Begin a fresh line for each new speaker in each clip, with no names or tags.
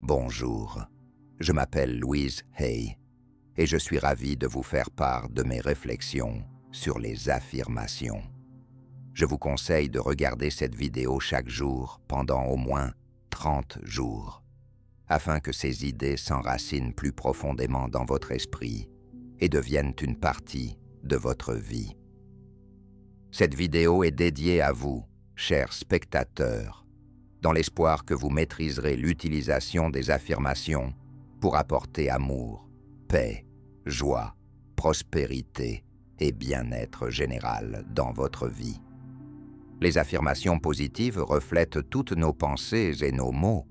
Bonjour, je m'appelle Louise Hay et je suis ravi de vous faire part de mes réflexions sur les affirmations. Je vous conseille de regarder cette vidéo chaque jour pendant au moins 30 jours, afin que ces idées s'enracinent plus profondément dans votre esprit et deviennent une partie de votre vie. Cette vidéo est dédiée à vous, chers spectateurs, dans l'espoir que vous maîtriserez l'utilisation des affirmations pour apporter amour, paix, joie, prospérité et bien-être général dans votre vie. Les affirmations positives reflètent toutes nos pensées et nos mots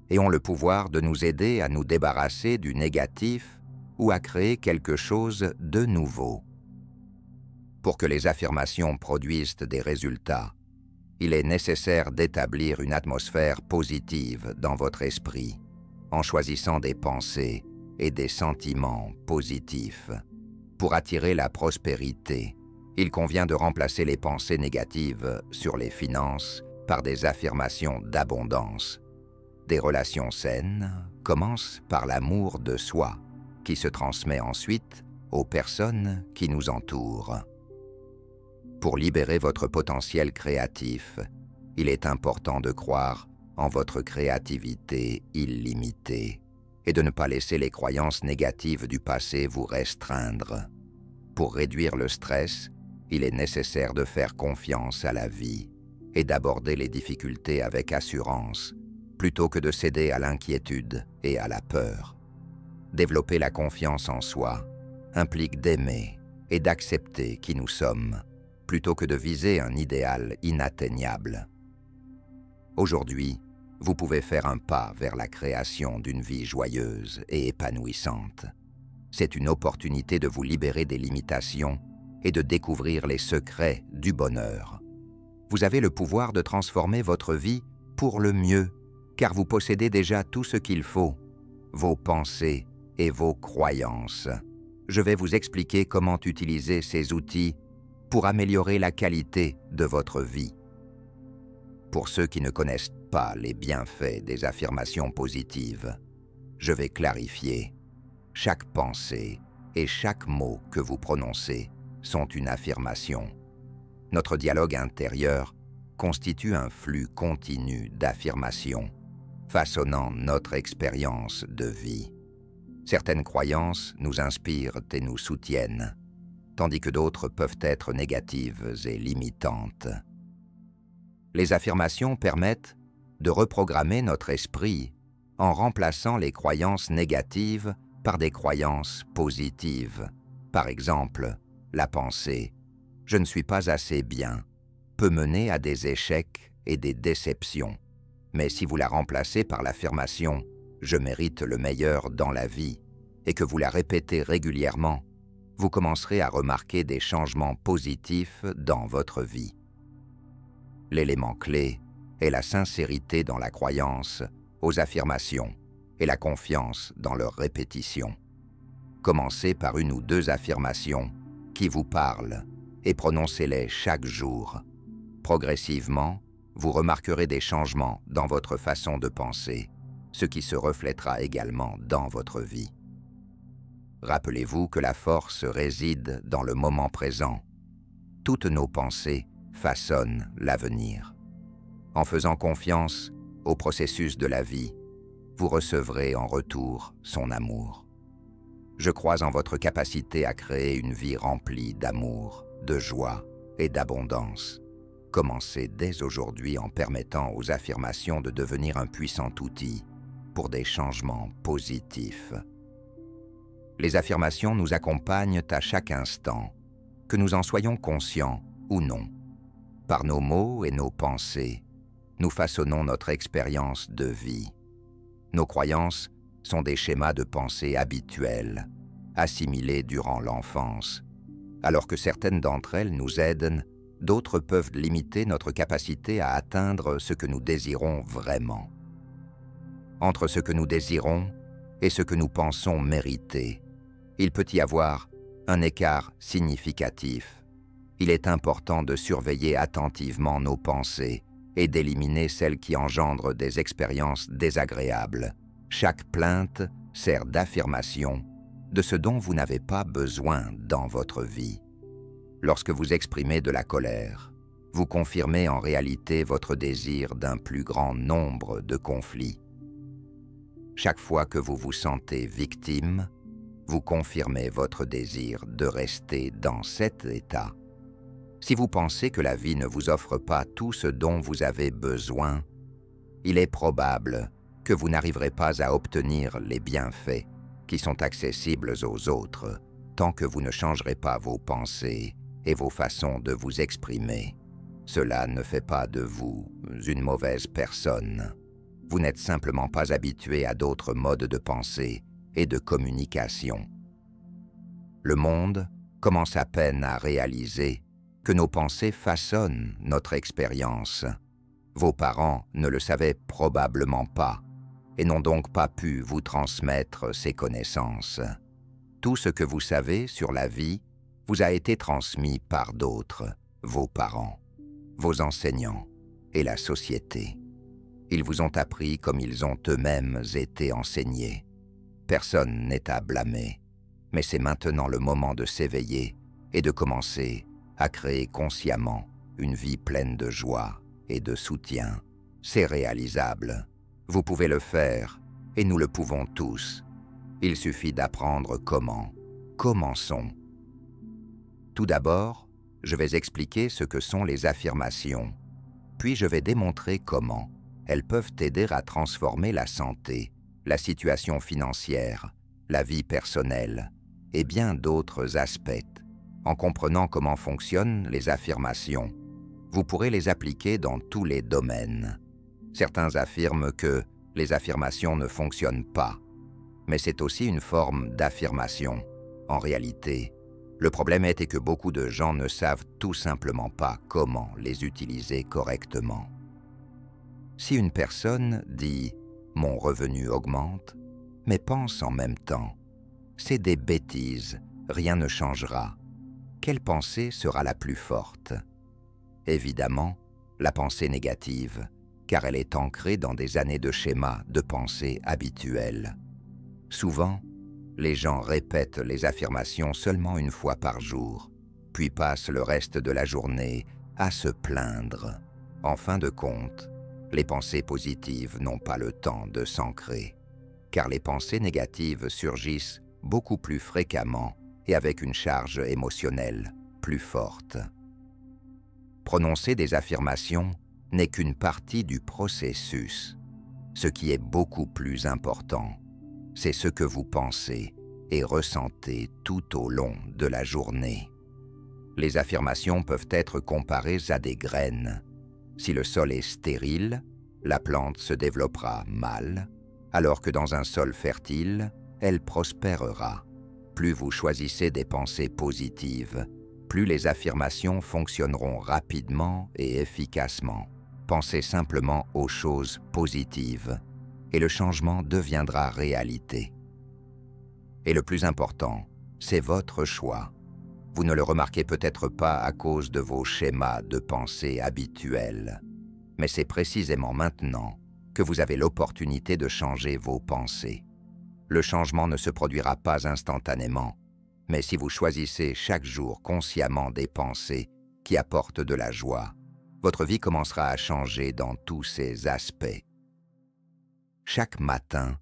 et ont le pouvoir de nous aider à nous débarrasser du négatif ou à créer quelque chose de nouveau. Pour que les affirmations produisent des résultats, il est nécessaire d'établir une atmosphère positive dans votre esprit, en choisissant des pensées et des sentiments positifs. Pour attirer la prospérité, il convient de remplacer les pensées négatives sur les finances par des affirmations d'abondance. Des relations saines commencent par l'amour de soi, qui se transmet ensuite aux personnes qui nous entourent. Pour libérer votre potentiel créatif, il est important de croire en votre créativité illimitée et de ne pas laisser les croyances négatives du passé vous restreindre. Pour réduire le stress, il est nécessaire de faire confiance à la vie et d'aborder les difficultés avec assurance, plutôt que de céder à l'inquiétude et à la peur. Développer la confiance en soi implique d'aimer et d'accepter qui nous sommes, plutôt que de viser un idéal inatteignable. Aujourd'hui, vous pouvez faire un pas vers la création d'une vie joyeuse et épanouissante. C'est une opportunité de vous libérer des limitations et de découvrir les secrets du bonheur. Vous avez le pouvoir de transformer votre vie pour le mieux, car vous possédez déjà tout ce qu'il faut, vos pensées et vos croyances. Je vais vous expliquer comment utiliser ces outils pour améliorer la qualité de votre vie. Pour ceux qui ne connaissent pas les bienfaits des affirmations positives, je vais clarifier. Chaque pensée et chaque mot que vous prononcez sont une affirmation. Notre dialogue intérieur constitue un flux continu d'affirmations, façonnant notre expérience de vie. Certaines croyances nous inspirent et nous soutiennent, tandis que d'autres peuvent être négatives et limitantes. Les affirmations permettent de reprogrammer notre esprit en remplaçant les croyances négatives par des croyances positives. Par exemple, la pensée « je ne suis pas assez bien » peut mener à des échecs et des déceptions. Mais si vous la remplacez par l'affirmation « je mérite le meilleur dans la vie » et que vous la répétez régulièrement, vous commencerez à remarquer des changements positifs dans votre vie. L'élément clé est la sincérité dans la croyance aux affirmations et la confiance dans leur répétition. Commencez par une ou deux affirmations qui vous parlent et prononcez-les chaque jour. Progressivement, vous remarquerez des changements dans votre façon de penser, ce qui se reflètera également dans votre vie. Rappelez-vous que la force réside dans le moment présent. Toutes nos pensées façonnent l'avenir. En faisant confiance au processus de la vie, vous recevrez en retour son amour. Je crois en votre capacité à créer une vie remplie d'amour, de joie et d'abondance. Commencez dès aujourd'hui en permettant aux affirmations de devenir un puissant outil pour des changements positifs. Les affirmations nous accompagnent à chaque instant, que nous en soyons conscients ou non. Par nos mots et nos pensées, nous façonnons notre expérience de vie. Nos croyances sont des schémas de pensée habituels, assimilés durant l'enfance. Alors que certaines d'entre elles nous aident, d'autres peuvent limiter notre capacité à atteindre ce que nous désirons vraiment. Entre ce que nous désirons et ce que nous pensons mériter, il peut y avoir un écart significatif. Il est important de surveiller attentivement nos pensées et d'éliminer celles qui engendrent des expériences désagréables. Chaque plainte sert d'affirmation de ce dont vous n'avez pas besoin dans votre vie. Lorsque vous exprimez de la colère, vous confirmez en réalité votre désir d'un plus grand nombre de conflits. Chaque fois que vous vous sentez victime, vous confirmez votre désir de rester dans cet état. Si vous pensez que la vie ne vous offre pas tout ce dont vous avez besoin, il est probable que vous n'arriverez pas à obtenir les bienfaits qui sont accessibles aux autres tant que vous ne changerez pas vos pensées et vos façons de vous exprimer. Cela ne fait pas de vous une mauvaise personne. Vous n'êtes simplement pas habitué à d'autres modes de pensée et de communication. Le monde commence à peine à réaliser que nos pensées façonnent notre expérience. Vos parents ne le savaient probablement pas et n'ont donc pas pu vous transmettre ces connaissances. Tout ce que vous savez sur la vie vous a été transmis par d'autres, vos parents, vos enseignants et la société. Ils vous ont appris comme ils ont eux-mêmes été enseignés. Personne n'est à blâmer, mais c'est maintenant le moment de s'éveiller et de commencer à créer consciemment une vie pleine de joie et de soutien. C'est réalisable. Vous pouvez le faire et nous le pouvons tous. Il suffit d'apprendre comment. Commençons. Tout d'abord, je vais expliquer ce que sont les affirmations, puis je vais démontrer comment elles peuvent aider à transformer la santé, la situation financière, la vie personnelle et bien d'autres aspects. En comprenant comment fonctionnent les affirmations, vous pourrez les appliquer dans tous les domaines. Certains affirment que les affirmations ne fonctionnent pas, mais c'est aussi une forme d'affirmation. En réalité, le problème est que beaucoup de gens ne savent tout simplement pas comment les utiliser correctement. Si une personne dit « mon revenu augmente », mais pense en même temps « c'est des bêtises, rien ne changera », quelle pensée sera la plus forte? Évidemment, la pensée négative, car elle est ancrée dans des années de schémas de pensée habituels. Souvent, les gens répètent les affirmations seulement une fois par jour, puis passent le reste de la journée à se plaindre. En fin de compte, les pensées positives n'ont pas le temps de s'ancrer, car les pensées négatives surgissent beaucoup plus fréquemment et avec une charge émotionnelle plus forte. Prononcer des affirmations n'est qu'une partie du processus. Ce qui est beaucoup plus important, c'est ce que vous pensez et ressentez tout au long de la journée. Les affirmations peuvent être comparées à des graines. Si le sol est stérile, la plante se développera mal, alors que dans un sol fertile, elle prospérera. Plus vous choisissez des pensées positives, plus les affirmations fonctionneront rapidement et efficacement. Pensez simplement aux choses positives et le changement deviendra réalité. Et le plus important, c'est votre choix. Vous ne le remarquez peut-être pas à cause de vos schémas de pensée habituels, mais c'est précisément maintenant que vous avez l'opportunité de changer vos pensées. Le changement ne se produira pas instantanément, mais si vous choisissez chaque jour consciemment des pensées qui apportent de la joie, votre vie commencera à changer dans tous ses aspects. Chaque matin,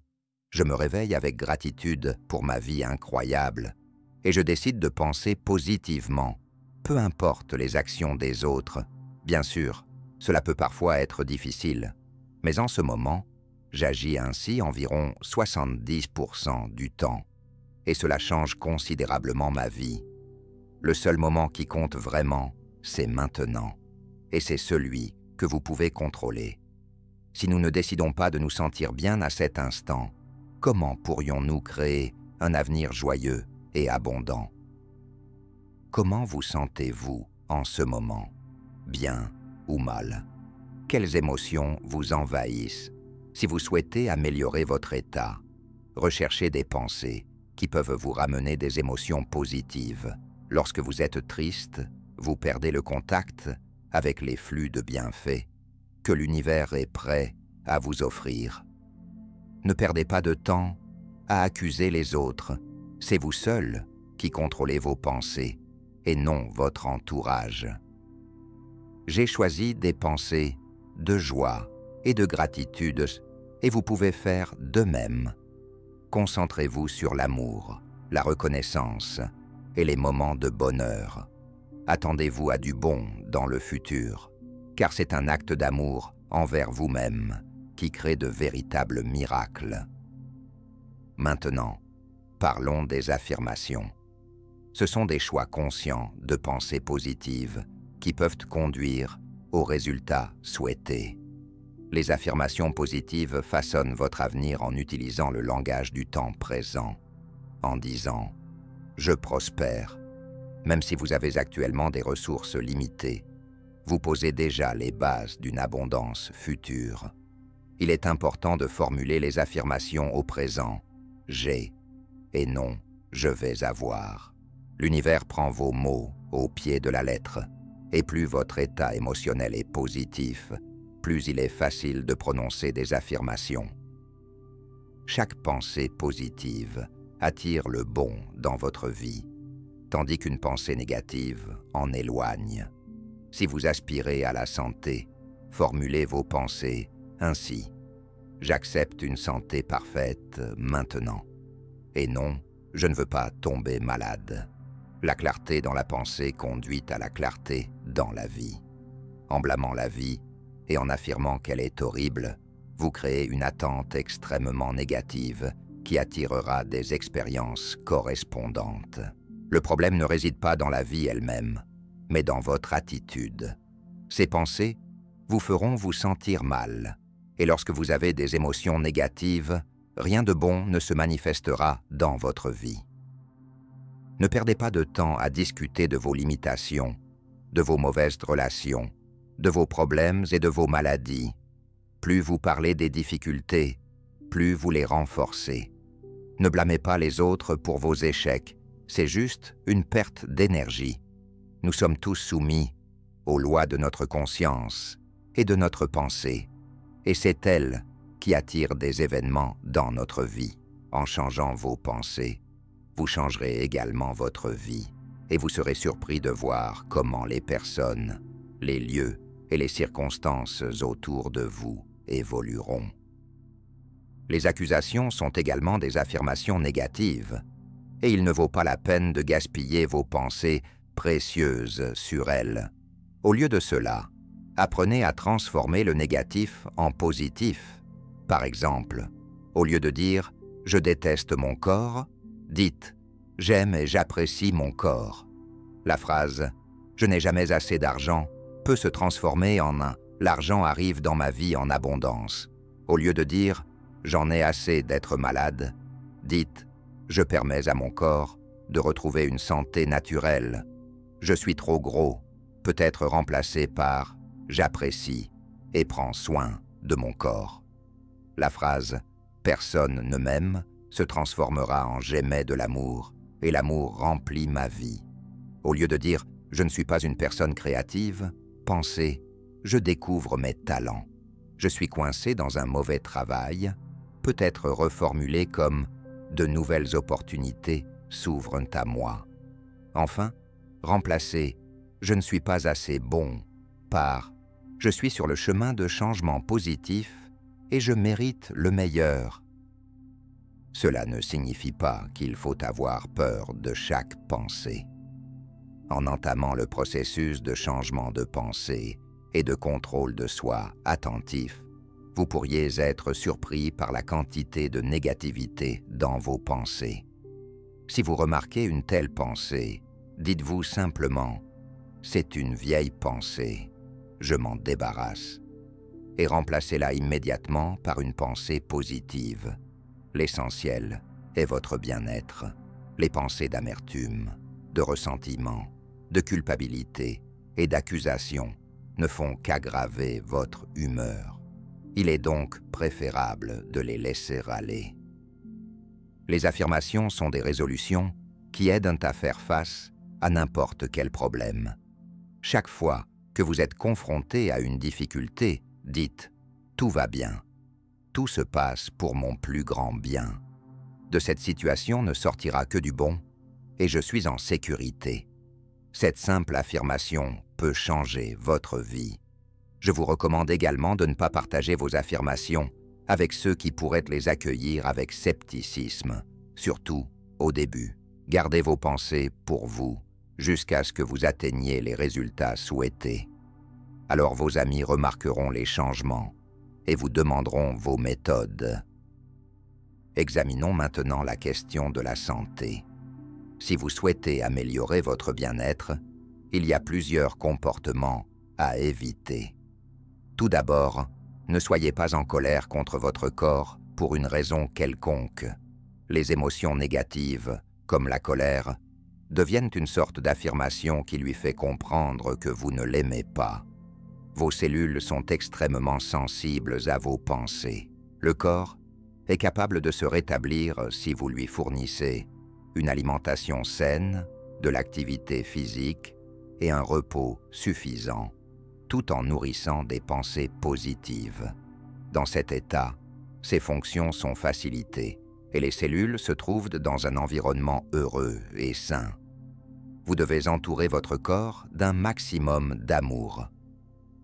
je me réveille avec gratitude pour ma vie incroyable et je décide de penser positivement, peu importe les actions des autres. Bien sûr, cela peut parfois être difficile, mais en ce moment, j'agis ainsi environ 70% du temps et cela change considérablement ma vie. Le seul moment qui compte vraiment, c'est maintenant. Et c'est celui que vous pouvez contrôler. Si nous ne décidons pas de nous sentir bien à cet instant, comment pourrions-nous créer un avenir joyeux et abondant? Comment vous sentez-vous en ce moment? Bien ou mal? Quelles émotions vous envahissent? Si vous souhaitez améliorer votre état, recherchez des pensées qui peuvent vous ramener des émotions positives. Lorsque vous êtes triste, vous perdez le contact avec les flux de bienfaits que l'univers est prêt à vous offrir. Ne perdez pas de temps à accuser les autres. C'est vous seul qui contrôlez vos pensées et non votre entourage. J'ai choisi des pensées de joie et de gratitude et vous pouvez faire de même. Concentrez-vous sur l'amour, la reconnaissance et les moments de bonheur. Attendez-vous à du bon dans le futur, car c'est un acte d'amour envers vous-même qui crée de véritables miracles. Maintenant, parlons des affirmations. Ce sont des choix conscients de pensées positives qui peuvent conduire aux résultats souhaités. Les affirmations positives façonnent votre avenir en utilisant le langage du temps présent, en disant « Je prospère ». Même si vous avez actuellement des ressources limitées, vous posez déjà les bases d'une abondance future. Il est important de formuler les affirmations au présent « j'ai » et non « je vais avoir ». L'univers prend vos mots au pied de la lettre, et plus votre état émotionnel est positif, plus il est facile de prononcer des affirmations. Chaque pensée positive attire le bon dans votre vie, tandis qu'une pensée négative en éloigne. Si vous aspirez à la santé, formulez vos pensées ainsi. J'accepte une santé parfaite maintenant. Et non, je ne veux pas tomber malade. La clarté dans la pensée conduit à la clarté dans la vie. En blâmant la vie et en affirmant qu'elle est horrible, vous créez une attente extrêmement négative qui attirera des expériences correspondantes. Le problème ne réside pas dans la vie elle-même, mais dans votre attitude. Ces pensées vous feront vous sentir mal, et lorsque vous avez des émotions négatives, rien de bon ne se manifestera dans votre vie. Ne perdez pas de temps à discuter de vos limitations, de vos mauvaises relations, de vos problèmes et de vos maladies. Plus vous parlez des difficultés, plus vous les renforcez. Ne blâmez pas les autres pour vos échecs, c'est juste une perte d'énergie. Nous sommes tous soumis aux lois de notre conscience et de notre pensée, et c'est elles qui attirent des événements dans notre vie. En changeant vos pensées, vous changerez également votre vie, et vous serez surpris de voir comment les personnes, les lieux et les circonstances autour de vous évolueront. Les accusations sont également des affirmations négatives, et il ne vaut pas la peine de gaspiller vos pensées précieuses sur elles. Au lieu de cela, apprenez à transformer le négatif en positif. Par exemple, au lieu de dire « je déteste mon corps », dites « j'aime et j'apprécie mon corps ». La phrase « je n'ai jamais assez d'argent » peut se transformer en un « l'argent arrive dans ma vie en abondance ». Au lieu de dire « j'en ai assez d'être malade », dites « je permets à mon corps de retrouver une santé naturelle ». Je suis trop gros, peut être remplacé par « j'apprécie et prends soin de mon corps ». La phrase « personne ne m'aime » se transformera en « j'aimais de l'amour et l'amour remplit ma vie ». Au lieu de dire « je ne suis pas une personne créative », pensez « je découvre mes talents ». Je suis coincé dans un mauvais travail, peut être reformulé comme « de nouvelles opportunités s'ouvrent à moi ». Enfin, remplacez « je ne suis pas assez bon » par « je suis sur le chemin de changement positif et je mérite le meilleur ». Cela ne signifie pas qu'il faut avoir peur de chaque pensée. En entamant le processus de changement de pensée et de contrôle de soi attentif, vous pourriez être surpris par la quantité de négativité dans vos pensées. Si vous remarquez une telle pensée, dites-vous simplement « c'est une vieille pensée, je m'en débarrasse » et remplacez-la immédiatement par une pensée positive. L'essentiel est votre bien-être. Les pensées d'amertume, de ressentiment, de culpabilité et d'accusation ne font qu'aggraver votre humeur. Il est donc préférable de les laisser aller. Les affirmations sont des résolutions qui aident à faire face à n'importe quel problème. Chaque fois que vous êtes confronté à une difficulté, dites « tout va bien ». Tout se passe pour mon plus grand bien. De cette situation ne sortira que du bon, et je suis en sécurité. Cette simple affirmation peut changer votre vie. Je vous recommande également de ne pas partager vos affirmations avec ceux qui pourraient les accueillir avec scepticisme, surtout au début. Gardez vos pensées pour vous, jusqu'à ce que vous atteigniez les résultats souhaités. Alors vos amis remarqueront les changements et vous demanderont vos méthodes. Examinons maintenant la question de la santé. Si vous souhaitez améliorer votre bien-être, il y a plusieurs comportements à éviter. Tout d'abord, ne soyez pas en colère contre votre corps pour une raison quelconque. Les émotions négatives, comme la colère, deviennent une sorte d'affirmation qui lui fait comprendre que vous ne l'aimez pas. Vos cellules sont extrêmement sensibles à vos pensées. Le corps est capable de se rétablir si vous lui fournissez une alimentation saine, de l'activité physique et un repos suffisant, tout en nourrissant des pensées positives. Dans cet état, ces fonctions sont facilitées et les cellules se trouvent dans un environnement heureux et sain. Vous devez entourer votre corps d'un maximum d'amour.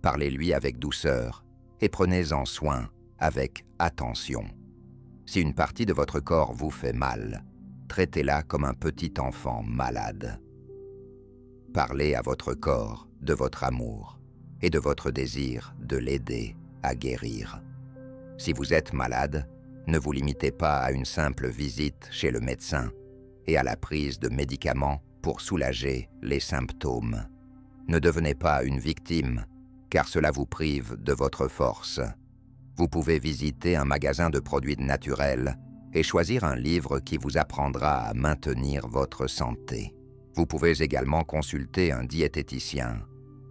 Parlez-lui avec douceur et prenez-en soin avec attention. Si une partie de votre corps vous fait mal, traitez-la comme un petit enfant malade. Parlez à votre corps de votre amour et de votre désir de l'aider à guérir. Si vous êtes malade, ne vous limitez pas à une simple visite chez le médecin et à la prise de médicaments pour soulager les symptômes. Ne devenez pas une victime, car cela vous prive de votre force. Vous pouvez visiter un magasin de produits naturels et choisir un livre qui vous apprendra à maintenir votre santé. Vous pouvez également consulter un diététicien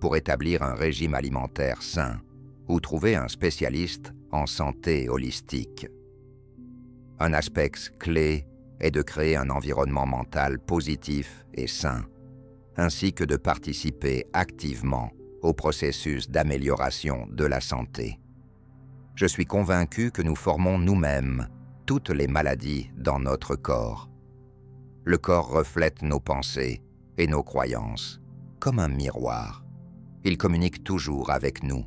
pour établir un régime alimentaire sain ou trouver un spécialiste en santé holistique. Un aspect clé est de créer un environnement mental positif et sain, ainsi que de participer activement au processus d'amélioration de la santé. Je suis convaincu que nous formons nous-mêmes toutes les maladies dans notre corps. Le corps reflète nos pensées et nos croyances, comme un miroir. Il communique toujours avec nous,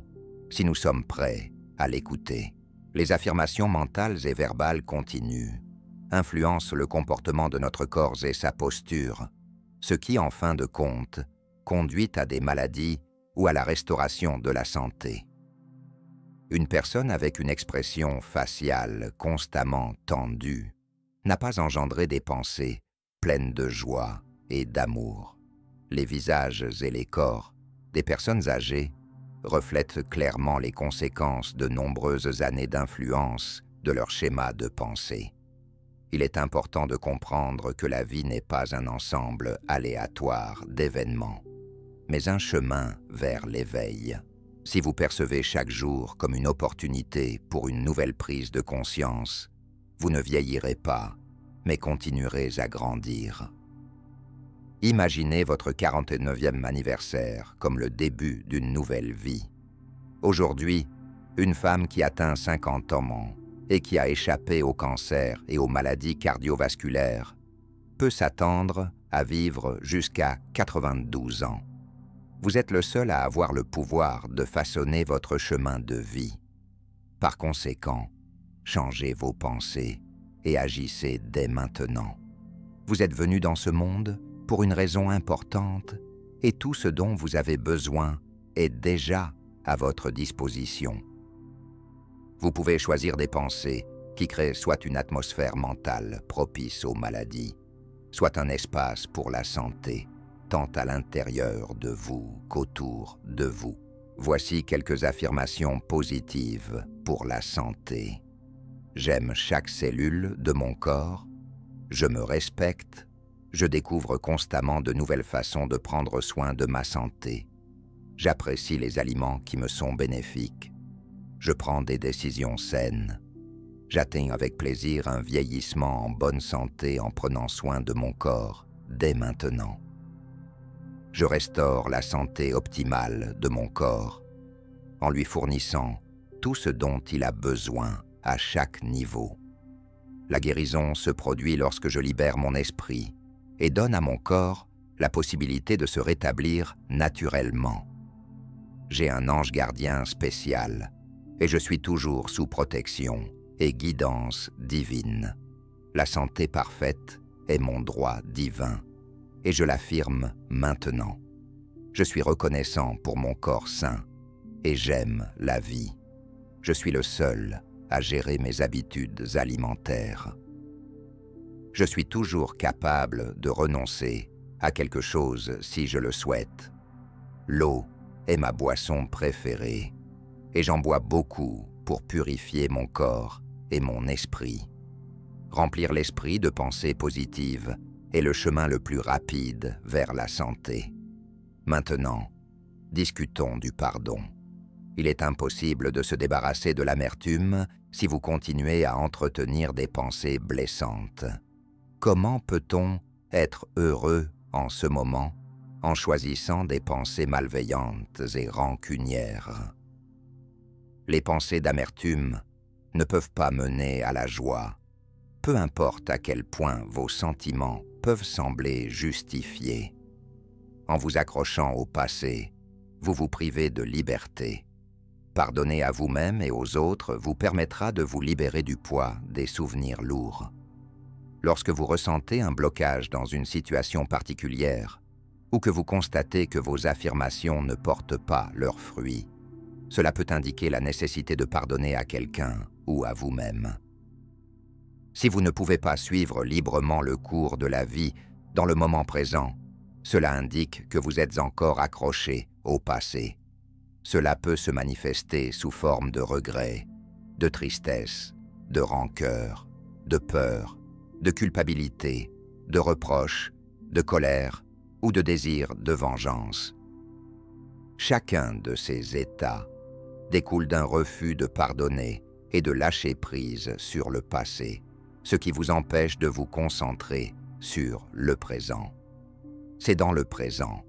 si nous sommes prêts à l'écouter. Les affirmations mentales et verbales continues influencent le comportement de notre corps et sa posture, ce qui, en fin de compte, conduit à des maladies ou à la restauration de la santé. Une personne avec une expression faciale constamment tendue n'a pas engendré des pensées pleines de joie et d'amour. Les visages et les corps des personnes âgées reflètent clairement les conséquences de nombreuses années d'influence de leur schéma de pensée. Il est important de comprendre que la vie n'est pas un ensemble aléatoire d'événements, mais un chemin vers l'éveil. Si vous percevez chaque jour comme une opportunité pour une nouvelle prise de conscience, vous ne vieillirez pas, mais continuerez à grandir. Imaginez votre 49e anniversaire comme le début d'une nouvelle vie. Aujourd'hui, une femme qui atteint 50 ans et qui a échappé au cancer et aux maladies cardiovasculaires peut s'attendre à vivre jusqu'à 92 ans. Vous êtes le seul à avoir le pouvoir de façonner votre chemin de vie. Par conséquent, changez vos pensées et agissez dès maintenant. Vous êtes venu dans ce monde pour une raison importante et tout ce dont vous avez besoin est déjà à votre disposition. Vous pouvez choisir des pensées qui créent soit une atmosphère mentale propice aux maladies, soit un espace pour la santé, tant à l'intérieur de vous qu'autour de vous. Voici quelques affirmations positives pour la santé. J'aime chaque cellule de mon corps, je me respecte, je découvre constamment de nouvelles façons de prendre soin de ma santé. J'apprécie les aliments qui me sont bénéfiques. Je prends des décisions saines. J'atteins avec plaisir un vieillissement en bonne santé en prenant soin de mon corps dès maintenant. Je restaure la santé optimale de mon corps en lui fournissant tout ce dont il a besoin à chaque niveau. La guérison se produit lorsque je libère mon esprit et donne à mon corps la possibilité de se rétablir naturellement. J'ai un ange gardien spécial et je suis toujours sous protection et guidance divine. La santé parfaite est mon droit divin et je l'affirme maintenant. Je suis reconnaissant pour mon corps sain et j'aime la vie. Je suis le seul à gérer mes habitudes alimentaires. Je suis toujours capable de renoncer à quelque chose si je le souhaite. L'eau est ma boisson préférée et j'en bois beaucoup pour purifier mon corps et mon esprit. Remplir l'esprit de pensées positives est le chemin le plus rapide vers la santé. Maintenant, discutons du pardon. Il est impossible de se débarrasser de l'amertume si vous continuez à entretenir des pensées blessantes. Comment peut-on être heureux en ce moment en choisissant des pensées malveillantes et rancunières? Les pensées d'amertume ne peuvent pas mener à la joie, peu importe à quel point vos sentiments peuvent sembler justifiés. En vous accrochant au passé, vous vous privez de liberté. Pardonner à vous-même et aux autres vous permettra de vous libérer du poids des souvenirs lourds. Lorsque vous ressentez un blocage dans une situation particulière, ou que vous constatez que vos affirmations ne portent pas leurs fruits, cela peut indiquer la nécessité de pardonner à quelqu'un ou à vous-même. Si vous ne pouvez pas suivre librement le cours de la vie dans le moment présent, cela indique que vous êtes encore accroché au passé. Cela peut se manifester sous forme de regret, de tristesse, de rancœur, de peur, de culpabilité, de reproche, de colère ou de désir de vengeance. Chacun de ces états découle d'un refus de pardonner et de lâcher prise sur le passé, ce qui vous empêche de vous concentrer sur le présent. C'est dans le présent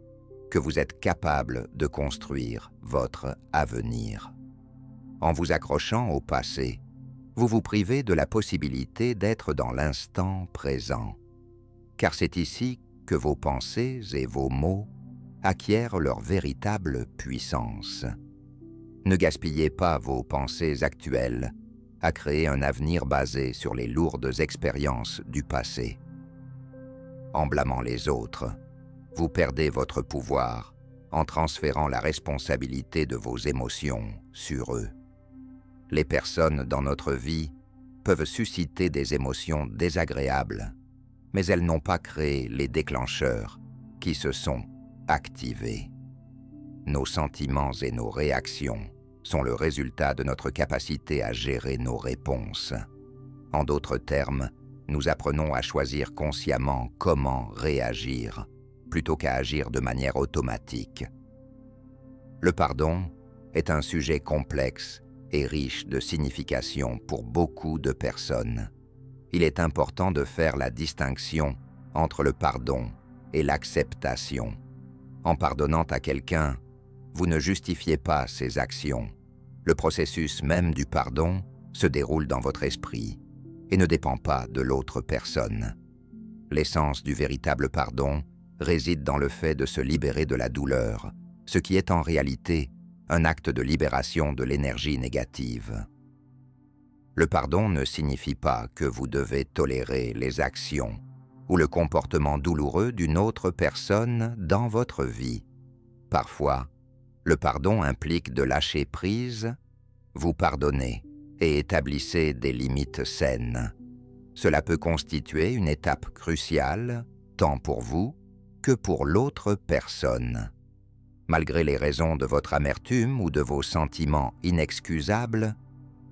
que vous êtes capable de construire votre avenir. En vous accrochant au passé, vous vous privez de la possibilité d'être dans l'instant présent, car c'est ici que vos pensées et vos mots acquièrent leur véritable puissance. Ne gaspillez pas vos pensées actuelles à créer un avenir basé sur les lourdes expériences du passé. En blâmant les autres, vous perdez votre pouvoir en transférant la responsabilité de vos émotions sur eux. Les personnes dans notre vie peuvent susciter des émotions désagréables, mais elles n'ont pas créé les déclencheurs qui se sont activés. Nos sentiments et nos réactions sont le résultat de notre capacité à gérer nos réponses. En d'autres termes, nous apprenons à choisir consciemment comment réagir, plutôt qu'à agir de manière automatique. Le pardon est un sujet complexe et riche de signification pour beaucoup de personnes. Il est important de faire la distinction entre le pardon et l'acceptation. En pardonnant à quelqu'un, vous ne justifiez pas ses actions. Le processus même du pardon se déroule dans votre esprit et ne dépend pas de l'autre personne. L'essence du véritable pardon réside dans le fait de se libérer de la douleur, ce qui est en réalité un acte de libération de l'énergie négative. Le pardon ne signifie pas que vous devez tolérer les actions ou le comportement douloureux d'une autre personne dans votre vie. Parfois, le pardon implique de lâcher prise, vous pardonnez et établissez des limites saines. Cela peut constituer une étape cruciale, tant pour vous que pour l'autre personne. Malgré les raisons de votre amertume ou de vos sentiments inexcusables,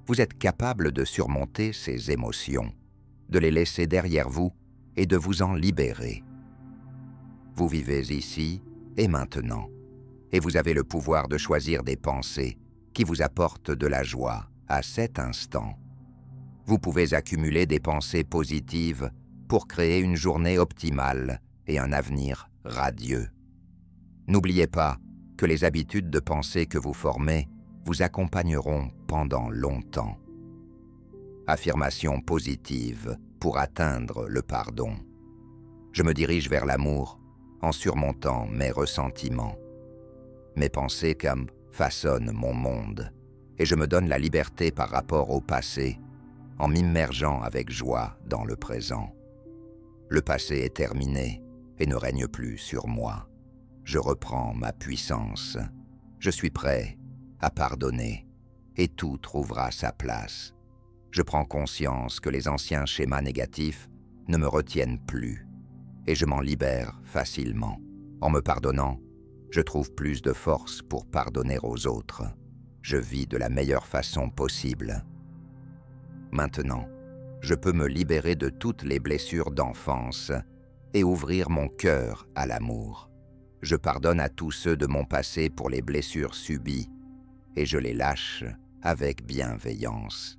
vous êtes capable de surmonter ces émotions, de les laisser derrière vous et de vous en libérer. Vous vivez ici et maintenant, et vous avez le pouvoir de choisir des pensées qui vous apportent de la joie à cet instant. Vous pouvez accumuler des pensées positives pour créer une journée optimale et un avenir radieux. N'oubliez pas que les habitudes de pensée que vous formez vous accompagneront pendant longtemps. Affirmation positive pour atteindre le pardon. Je me dirige vers l'amour en surmontant mes ressentiments. Mes pensées comme façonnent mon monde et je me donne la liberté par rapport au passé en m'immergeant avec joie dans le présent. Le passé est terminé et ne règne plus sur moi. Je reprends ma puissance. Je suis prêt à pardonner et tout trouvera sa place. Je prends conscience que les anciens schémas négatifs ne me retiennent plus et je m'en libère facilement. En me pardonnant, je trouve plus de force pour pardonner aux autres. Je vis de la meilleure façon possible. Maintenant, je peux me libérer de toutes les blessures d'enfance et ouvrir mon cœur à l'amour. Je pardonne à tous ceux de mon passé pour les blessures subies et je les lâche avec bienveillance.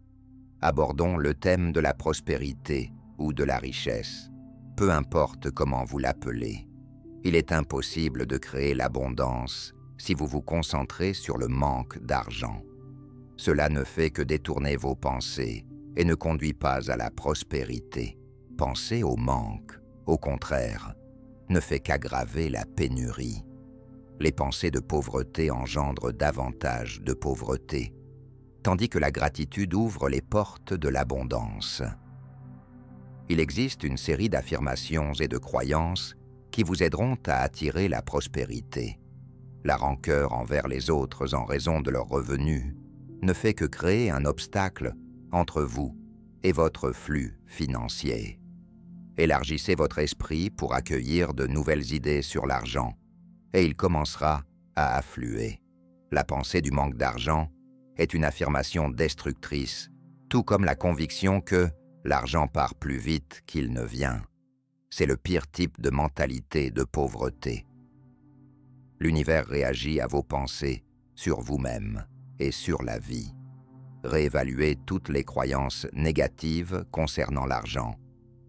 Abordons le thème de la prospérité ou de la richesse, peu importe comment vous l'appelez. Il est impossible de créer l'abondance si vous vous concentrez sur le manque d'argent. Cela ne fait que détourner vos pensées et ne conduit pas à la prospérité. Penser au manque, au contraire, ne fait qu'aggraver la pénurie. Les pensées de pauvreté engendrent davantage de pauvreté, tandis que la gratitude ouvre les portes de l'abondance. Il existe une série d'affirmations et de croyances qui vous aideront à attirer la prospérité. La rancœur envers les autres en raison de leurs revenus ne fait que créer un obstacle entre vous et votre flux financier. Élargissez votre esprit pour accueillir de nouvelles idées sur l'argent et il commencera à affluer. La pensée du manque d'argent est une affirmation destructrice, tout comme la conviction que l'argent part plus vite qu'il ne vient. C'est le pire type de mentalité de pauvreté. L'univers réagit à vos pensées sur vous-même et sur la vie. Réévaluez toutes les croyances négatives concernant l'argent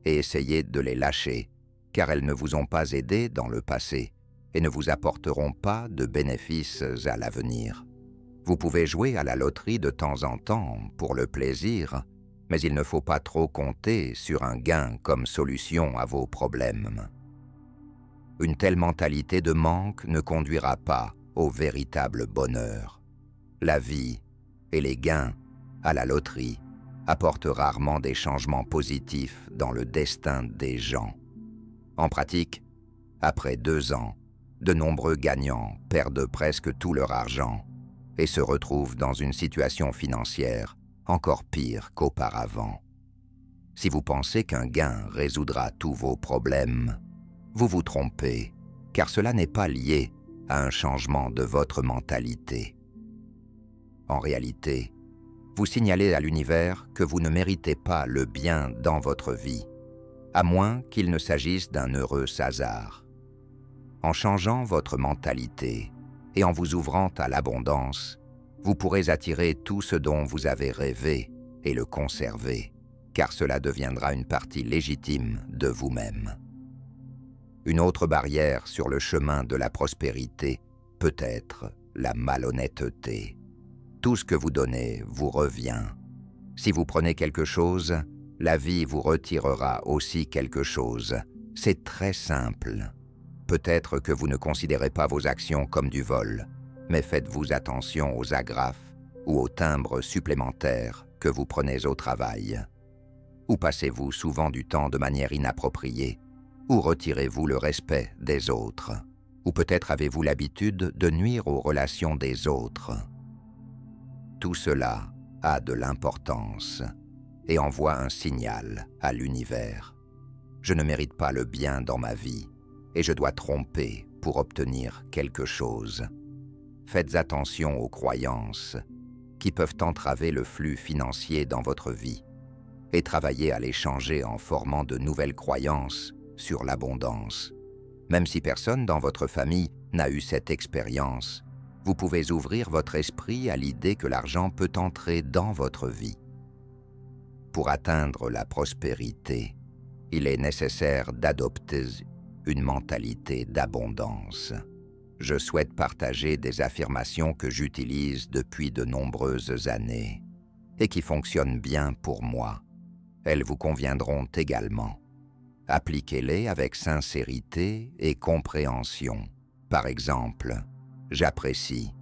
et essayez de les lâcher, car elles ne vous ont pas aidé dans le passé et ne vous apporteront pas de bénéfices à l'avenir. Vous pouvez jouer à la loterie de temps en temps pour le plaisir, mais il ne faut pas trop compter sur un gain comme solution à vos problèmes. Une telle mentalité de manque ne conduira pas au véritable bonheur. La vie et les gains à la loterie apportent rarement des changements positifs dans le destin des gens. En pratique, après 2 ans, de nombreux gagnants perdent presque tout leur argent et se retrouvent dans une situation financière encore pire qu'auparavant. Si vous pensez qu'un gain résoudra tous vos problèmes, vous vous trompez, car cela n'est pas lié à un changement de votre mentalité. En réalité, vous signalez à l'univers que vous ne méritez pas le bien dans votre vie, à moins qu'il ne s'agisse d'un heureux hasard. En changeant votre mentalité et en vous ouvrant à l'abondance, vous pourrez attirer tout ce dont vous avez rêvé et le conserver, car cela deviendra une partie légitime de vous-même. Une autre barrière sur le chemin de la prospérité peut être la malhonnêteté. Tout ce que vous donnez vous revient. Si vous prenez quelque chose, la vie vous retirera aussi quelque chose. C'est très simple. Peut-être que vous ne considérez pas vos actions comme du vol, mais faites-vous attention aux agrafes ou aux timbres supplémentaires que vous prenez au travail. Ou passez-vous souvent du temps de manière inappropriée, ou retirez-vous le respect des autres, ou peut-être avez-vous l'habitude de nuire aux relations des autres. Tout cela a de l'importance et envoie un signal à l'univers. Je ne mérite pas le bien dans ma vie et je dois tromper pour obtenir quelque chose. Faites attention aux croyances qui peuvent entraver le flux financier dans votre vie et travaillez à les changer en formant de nouvelles croyances sur l'abondance. Même si personne dans votre famille n'a eu cette expérience, vous pouvez ouvrir votre esprit à l'idée que l'argent peut entrer dans votre vie. Pour atteindre la prospérité, il est nécessaire d'adopter une mentalité d'abondance. Je souhaite partager des affirmations que j'utilise depuis de nombreuses années. et qui fonctionnent bien pour moi. Elles vous conviendront également. Appliquez-les avec sincérité et compréhension. Par exemple, j'apprécie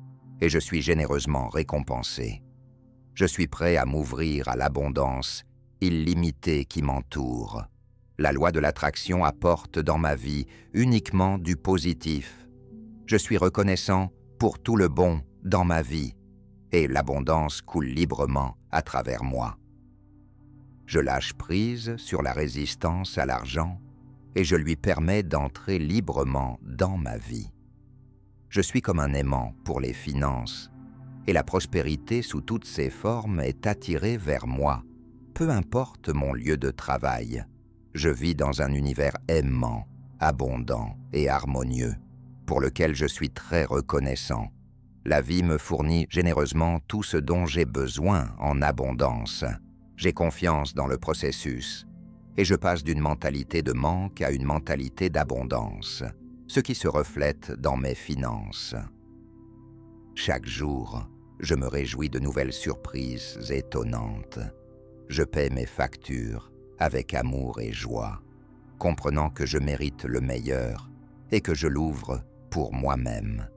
et je suis généreusement récompensé. Je suis prêt à m'ouvrir à l'abondance illimitée qui m'entoure. La loi de l'attraction apporte dans ma vie uniquement du positif. Je suis reconnaissant pour tout le bon dans ma vie et l'abondance coule librement à travers moi. Je lâche prise sur la résistance à l'argent et je lui permets d'entrer librement dans ma vie. Je suis comme un aimant pour les finances et la prospérité sous toutes ses formes est attirée vers moi, peu importe mon lieu de travail. Je vis dans un univers aimant, abondant et harmonieux, pour lequel je suis très reconnaissant. La vie me fournit généreusement tout ce dont j'ai besoin en abondance. J'ai confiance dans le processus et je passe d'une mentalité de manque à une mentalité d'abondance, ce qui se reflète dans mes finances. Chaque jour, je me réjouis de nouvelles surprises étonnantes. Je paie mes factures avec amour et joie, comprenant que je mérite le meilleur et que je l'ouvre pour moi-même.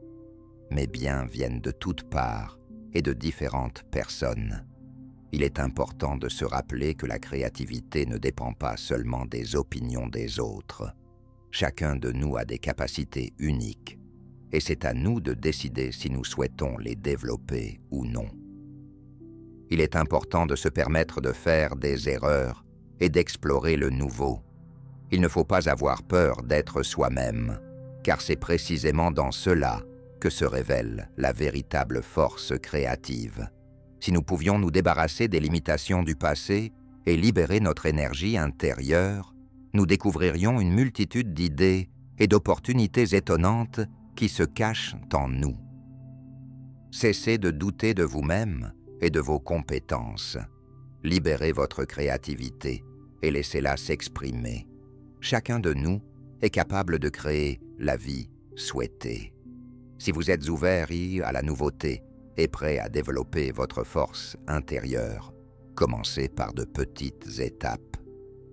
Mes biens viennent de toutes parts et de différentes personnes. Il est important de se rappeler que la créativité ne dépend pas seulement des opinions des autres. Chacun de nous a des capacités uniques et c'est à nous de décider si nous souhaitons les développer ou non. Il est important de se permettre de faire des erreurs et d'explorer le nouveau. Il ne faut pas avoir peur d'être soi-même, car c'est précisément dans cela que se révèle la véritable force créative. Si nous pouvions nous débarrasser des limitations du passé et libérer notre énergie intérieure, nous découvririons une multitude d'idées et d'opportunités étonnantes qui se cachent en nous. Cessez de douter de vous-même et de vos compétences. Libérez votre créativité et laissez-la s'exprimer. Chacun de nous est capable de créer la vie souhaitée. Si vous êtes ouvert à la nouveauté et prêt à développer votre force intérieure, commencez par de petites étapes.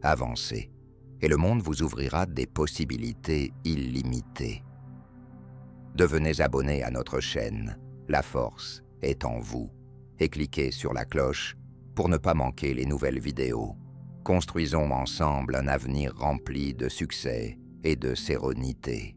Avancez, et le monde vous ouvrira des possibilités illimitées. Devenez abonné à notre chaîne, La Force est en vous, et cliquez sur la cloche pour ne pas manquer les nouvelles vidéos. Construisons ensemble un avenir rempli de succès et de sérénité.